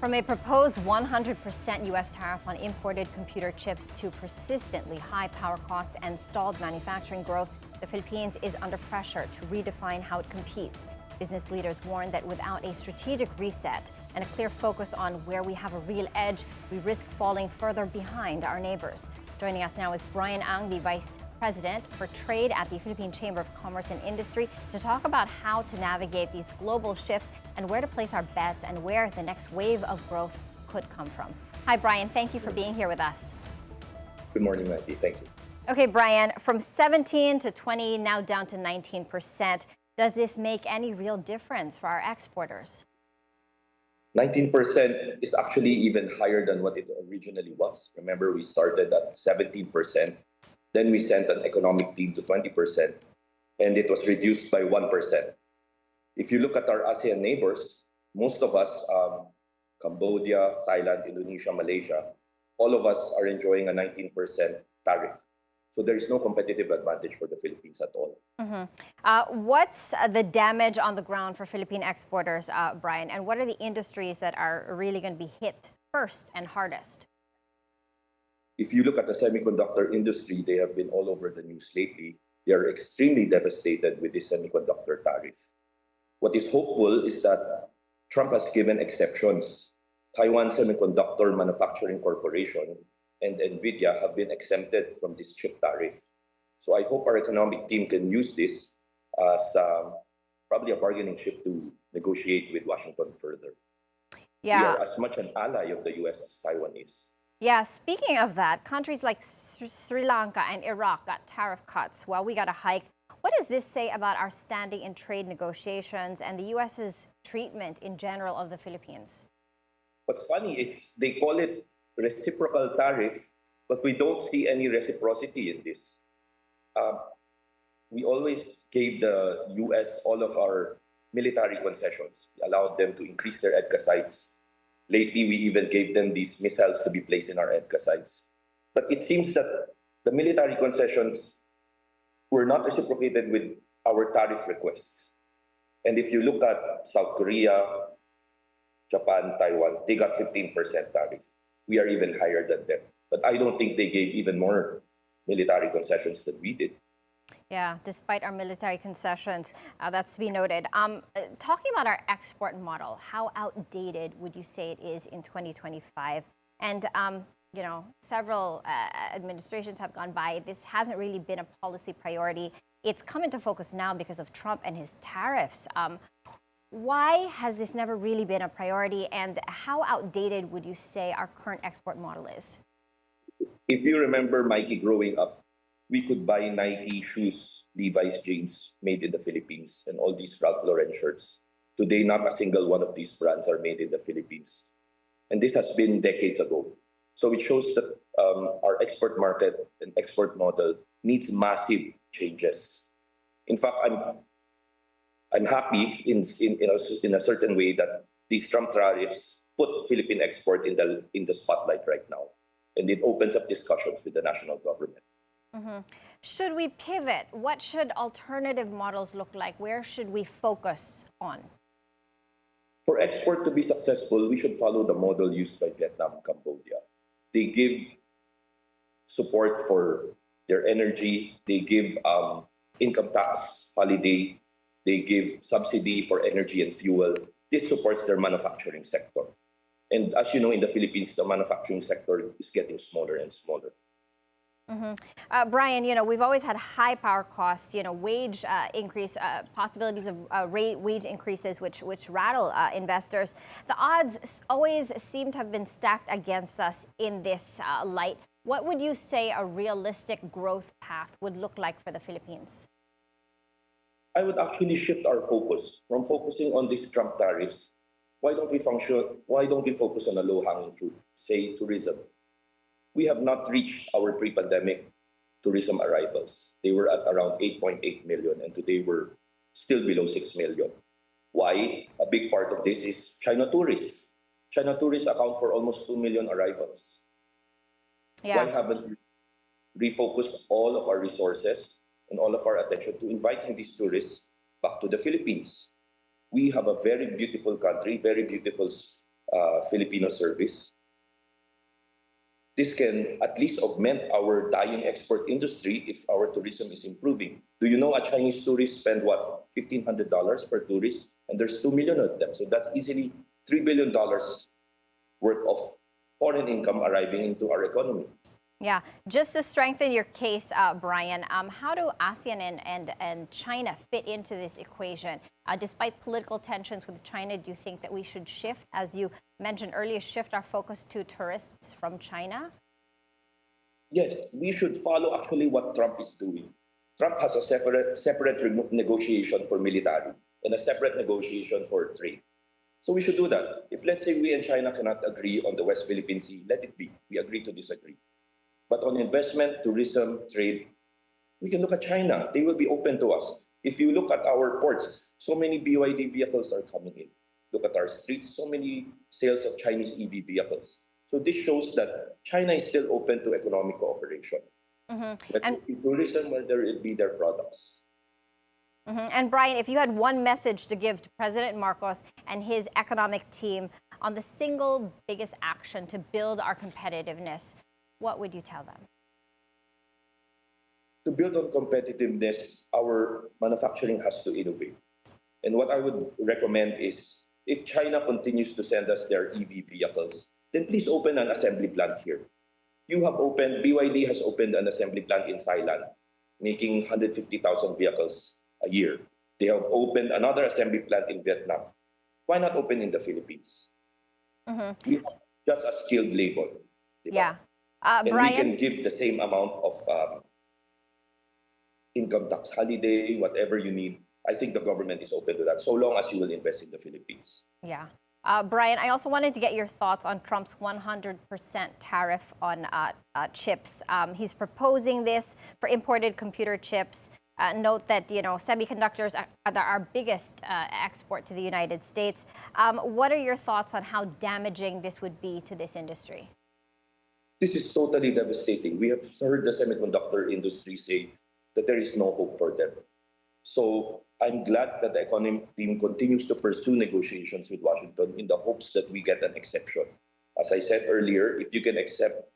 From a proposed 100% U.S. tariff on imported computer chips to persistently high power costs and stalled manufacturing growth, the Philippines is under pressure to redefine how it competes. Business leaders warn that without a strategic reset and a clear focus on where we have a real edge, we risk falling further behind our neighbors. Joining us now is Bryan Ang, the Vice President for Trade at the Philippine Chamber of Commerce and Industry, to talk about how to navigate these global shifts and where to place our bets and where the next wave of growth could come from. Hi, Bryan. Thank you for being here with us. Good morning, Maggie. Thank you. Okay, Bryan, from 17 to 20, now down to 19%. Does this make any real difference for our exporters? 19% is actually even higher than what it originally was. Remember, we started at 17%. Then we sent an economic team to 20%, and it was reduced by 1%. If you look at our ASEAN neighbors, most of us, Cambodia, Thailand, Indonesia, Malaysia, all of us are enjoying a 19% tariff. So there is no competitive advantage for the Philippines at all. What's the damage on the ground for Philippine exporters, Bryan? And what are the industries that are really going to be hit first and hardest? If you look at the semiconductor industry, they have been all over the news lately. They are extremely devastated with this semiconductor tariff. What is hopeful is that Trump has given exceptions. Taiwan Semiconductor Manufacturing Corporation and NVIDIA have been exempted from this chip tariff. So I hope our economic team can use this as probably a bargaining chip to negotiate with Washington further. Yeah. We are as much an ally of the US as Taiwan is. Yeah, speaking of that, countries like Sri Lanka and Iraq got tariff cuts while we got a hike. What does this say about our standing in trade negotiations and the US's treatment in general of the Philippines? What's funny is they call it reciprocal tariff, but we don't see any reciprocity in this. We always gave the US all of our military concessions. We allowed them to increase their EDCA sites. Lately, we even gave them these missiles to be placed in our EDCA sites. But it seems that the military concessions were not reciprocated with our tariff requests. And if you look at South Korea, Japan, Taiwan, they got 15% tariff. We are even higher than them. But I don't think they gave even more military concessions than we did. Yeah, despite our military concessions, that's to be noted. Talking about our export model, how outdated would you say it is in 2025? And, several administrations have gone by. This hasn't really been a policy priority. It's come into focus now because of Trump and his tariffs. Why has this never really been a priority? And how outdated would you say our current export model is? If you remember, Mikey, growing up, we could buy Nike shoes, Levi's jeans made in the Philippines, and all these Ralph Lauren shirts. Today, not a single one of these brands are made in the Philippines. And this has been decades ago. So it shows that our export market and export model needs massive changes. In fact, I'm happy in a certain way that these Trump tariffs put Philippine export in the spotlight right now. And it opens up discussions with the national government. Should we pivot? What should alternative models look like? Where should we focus on? For export to be successful, we should follow the model used by Vietnam and Cambodia. They give support for their energy. They give income tax holiday. They give subsidy for energy and fuel. This supports their manufacturing sector. And as you know, in the Philippines, the manufacturing sector is getting smaller and smaller. Bryan, we've always had high power costs, wage increase, possibilities of wage increases, which rattle investors. The odds always seem to have been stacked against us in this light. What would you say a realistic growth path would look like for the Philippines? I would actually shift our focus from focusing on these Trump tariffs. Why don't we focus on a low-hanging fruit, say tourism? We have not reached our pre-pandemic tourism arrivals. They were at around 8.8 million, and today we're still below 6 million. Why? A big part of this is China tourists. China tourists account for almost 2 million arrivals. Yeah. Why haven't we refocused all of our resources and all of our attention to inviting these tourists back to the Philippines? We have a very beautiful country, very beautiful Filipino service. This can at least augment our dying export industry if our tourism is improving. Do you know a Chinese tourist spend what, $1,500 per tourist? And there's 2 million of them. So that's easily $3 billion worth of foreign income arriving into our economy. Yeah, just to strengthen your case, Bryan, how do ASEAN and China fit into this equation? Despite political tensions with China, do you think that we should shift, as you mentioned earlier, shift our focus to tourists from China? Yes, we should follow actually what Trump is doing. Trump has a separate negotiation for military and a separate negotiation for trade. So we should do that. If let's say we and China cannot agree on the West Philippine Sea, let it be. We agree to disagree. But on investment, tourism, trade, we can look at China. They will be open to us. If you look at our ports, so many BYD vehicles are coming in. Look at our streets, so many sales of Chinese EV vehicles. So this shows that China is still open to economic cooperation. But And in tourism, whether it be their products. And Bryan, if you had one message to give to President Marcos and his economic team on the single biggest action to build our competitiveness, what would you tell them? To build on competitiveness, our manufacturing has to innovate. And what I would recommend is, if China continues to send us their EV vehicles, then please open an assembly plant here. BYD has opened an assembly plant in Thailand, making 150,000 vehicles a year. They have opened another assembly plant in Vietnam. Why not open in the Philippines? We have just a skilled labor. Yeah. And Bryan? we can give the same amount of income tax holiday, whatever you need. I think the government is open to that, so long as you will invest in the Philippines. Yeah. Bryan, I also wanted to get your thoughts on Trump's 100% tariff on chips. He's proposing this for imported computer chips. Note that, semiconductors are our biggest export to the United States. What are your thoughts on how damaging this would be to this industry? This is totally devastating. We have heard the semiconductor industry say that there is no hope for them. So I'm glad that the economic team continues to pursue negotiations with Washington in the hopes that we get an exception. As I said earlier, if you can accept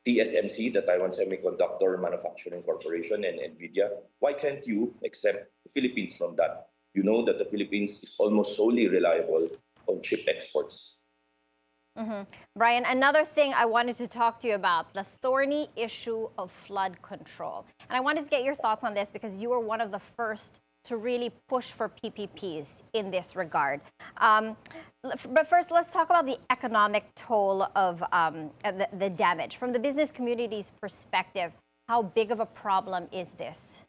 TSMC, the Taiwan Semiconductor Manufacturing Corporation, and NVIDIA, why can't you accept the Philippines from that? You know that the Philippines is almost solely reliable on chip exports. Bryan, another thing I wanted to talk to you about, the thorny issue of flood control. And I wanted to get your thoughts on this because you were one of the first to really push for PPPs in this regard. But first, let's talk about the economic toll of the damage. From the business community's perspective, how big of a problem is this?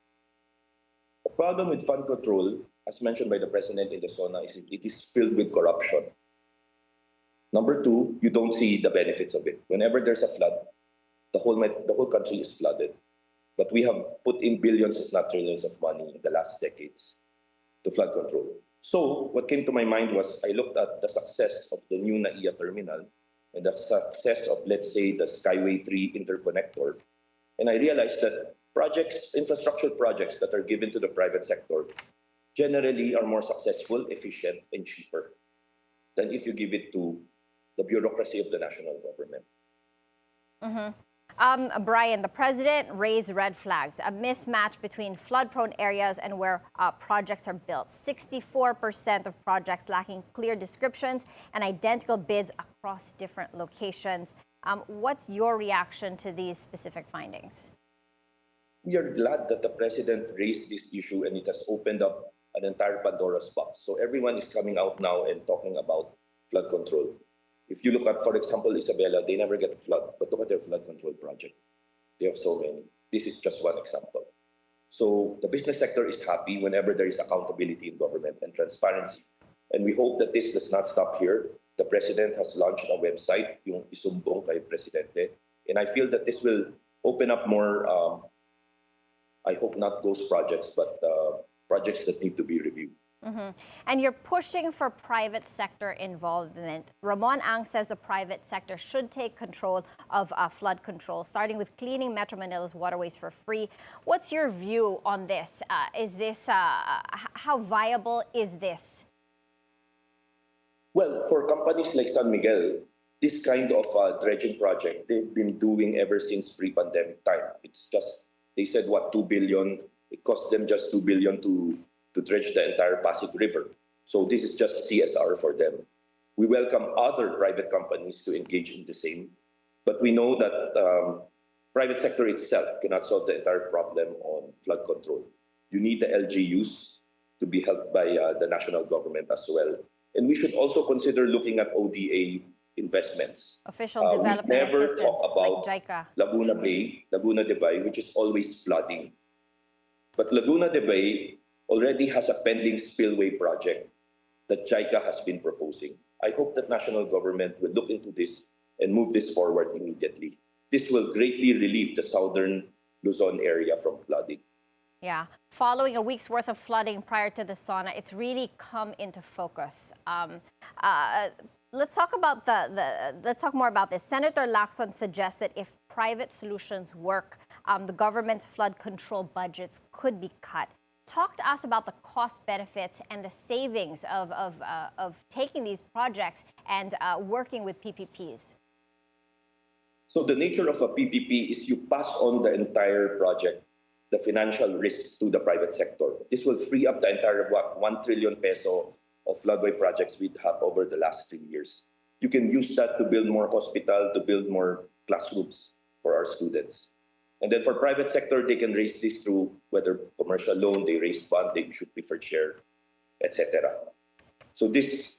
The problem with fund control, as mentioned by the President in the SONA, is it is filled with corruption. Number two, you don't see the benefits of it. Whenever there's a flood, the whole country is flooded. But we have put in billions, if not trillions of money in the last decades to flood control. So what came to my mind was I looked at the success of the new NAIA terminal and the success of, let's say, the Skyway 3 interconnector. And I realized that infrastructure projects that are given to the private sector generally are more successful, efficient, and cheaper than if you give it to the bureaucracy of the national government. Bryan, the president raised red flags, a mismatch between flood-prone areas and where projects are built. 64% of projects lacking clear descriptions and identical bids across different locations. What's your reaction to these specific findings? We are glad that the president raised this issue and it has opened up an entire Pandora's box. So everyone is coming out now and talking about flood control. If you look at, for example, Isabela, they never get a flood, but look at their flood control project. They have so many. This is just one example. So the business sector is happy whenever there is accountability in government and transparency. And we hope that this does not stop here. The president has launched a website, yung isumbong kay Presidente. And I feel that this will open up more, I hope not ghost projects, but projects that need to be reviewed. And you're pushing for private sector involvement. Ramon Ang says the private sector should take control of flood control, starting with cleaning Metro Manila's waterways for free. What's your view on this? How viable is this? Well, for companies like San Miguel, this kind of dredging project, they've been doing ever since pre-pandemic time. It's just, they said, what, 2 billion? It cost them just 2 billion to dredge the entire Pasig River. So this is just CSR for them. We welcome other private companies to engage in the same, but we know that private sector itself cannot solve the entire problem on flood control. You need the LGUs to be helped by the national government as well. And we should also consider looking at ODA investments. Official We development never assistance talk about like JICA. Laguna Bay, Laguna de Bay, which is always flooding. But Laguna de Bay already has a pending spillway project that JICA has been proposing. I hope that national government will look into this and move this forward immediately. This will greatly relieve the southern Luzon area from flooding. Yeah, following a week's worth of flooding prior to the sauna, it's really come into focus. Let's talk about let's talk more about this. Senator Lacson suggests that if private solutions work, the government's flood control budgets could be cut. Talk to us about the cost benefits and the savings of taking these projects and working with PPPs. So the nature of a PPP is you pass on the entire project, the financial risk, to the private sector. This will free up the entire 1 trillion peso of floodway projects we'd have over the last 3 years. You can use that to build more hospital, to build more classrooms for our students. And then for private sector, they can raise this through whether commercial loan, they raise fund, they issue preferred share, etc. So this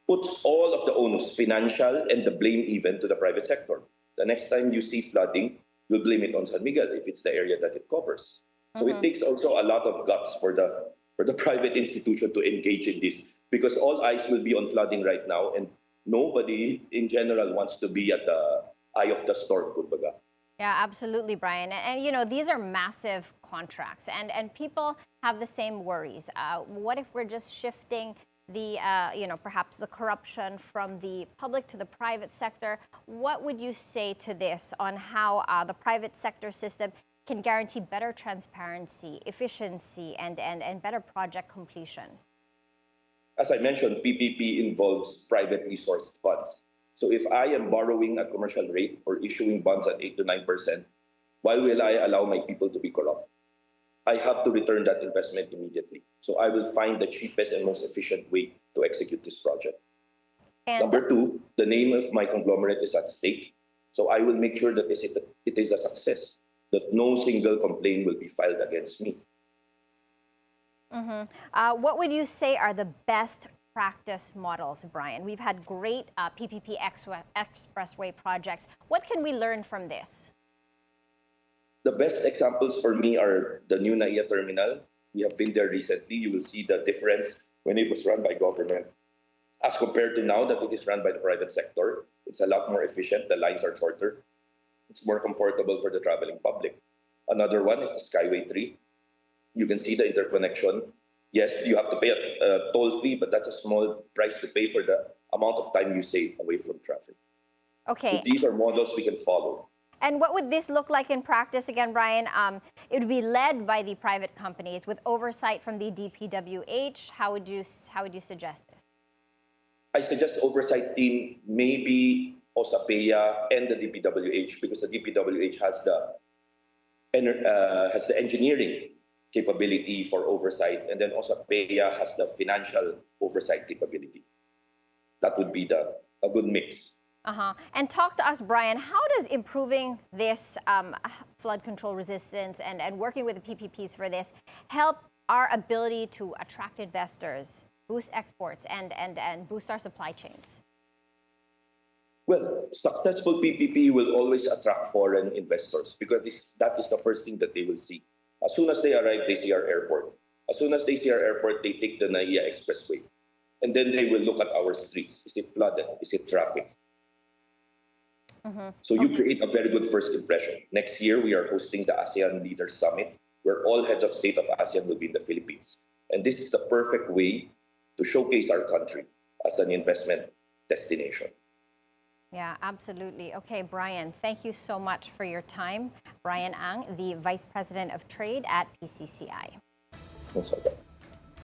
puts all of the onus, financial and the blame even, to the private sector. The next time you see flooding, you'll blame it on San Miguel if it's the area that it covers. So it takes also a lot of guts for the private institution to engage in this, because all eyes will be on flooding right now, and nobody in general wants to be at the eye of the storm, kumbaga. Yeah, absolutely, Brian. And you know, these are massive contracts, and people have the same worries. What if we're just shifting the, perhaps the corruption from the public to the private sector? What would you say to this on how the private sector system can guarantee better transparency, efficiency, and better project completion? As I mentioned, PPP involves privately sourced funds. So if I am borrowing at commercial rate or issuing bonds at 8 to 9%, why will I allow my people to be corrupt? I have to return that investment immediately. So I will find the cheapest and most efficient way to execute this project. And number two, the name of my conglomerate is at stake. So I will make sure that it is a success, that no single complaint will be filed against me. What would you say are the best practice models, Brian? We've had great PPP expressway projects. What can we learn from this? The best examples for me are the new NAIA terminal. We have been there recently. You will see the difference when it was run by government as compared to now that it is run by the private sector. It's a lot more efficient. The lines are shorter. It's more comfortable for the traveling public. Another one is the Skyway 3. You can see the interconnection. Yes, you have to pay a toll fee, but that's a small price to pay for the amount of time you save away from traffic. Okay. So these are models we can follow. And what would this look like in practice again, Brian? It would be led by the private companies with oversight from the DPWH. How would you suggest this? I suggest oversight team, maybe OSAPEA and the DPWH, because the DPWH has the engineering capability for oversight, and then OSAPEA has the financial oversight capability. That would be a good mix. And talk to us, Brian, how does improving this flood control resistance and working with the PPPs for this help our ability to attract investors, boost exports, and boost our supply chains? Well, successful PPP will always attract foreign investors because that is the first thing that they will see. As soon as they arrive, they see our airport. As soon as they see our airport, they take the NAIA Expressway. And then they will look at our streets. Is it flooded? Is it traffic? So you create a very good first impression. Next year, we are hosting the ASEAN Leaders Summit, where all heads of state of ASEAN will be in the Philippines. And this is the perfect way to showcase our country as an investment destination. Yeah, absolutely. Okay, Brian, thank you so much for your time. Bryan Ang, the Vice President of Trade at PCCI. No, sorry.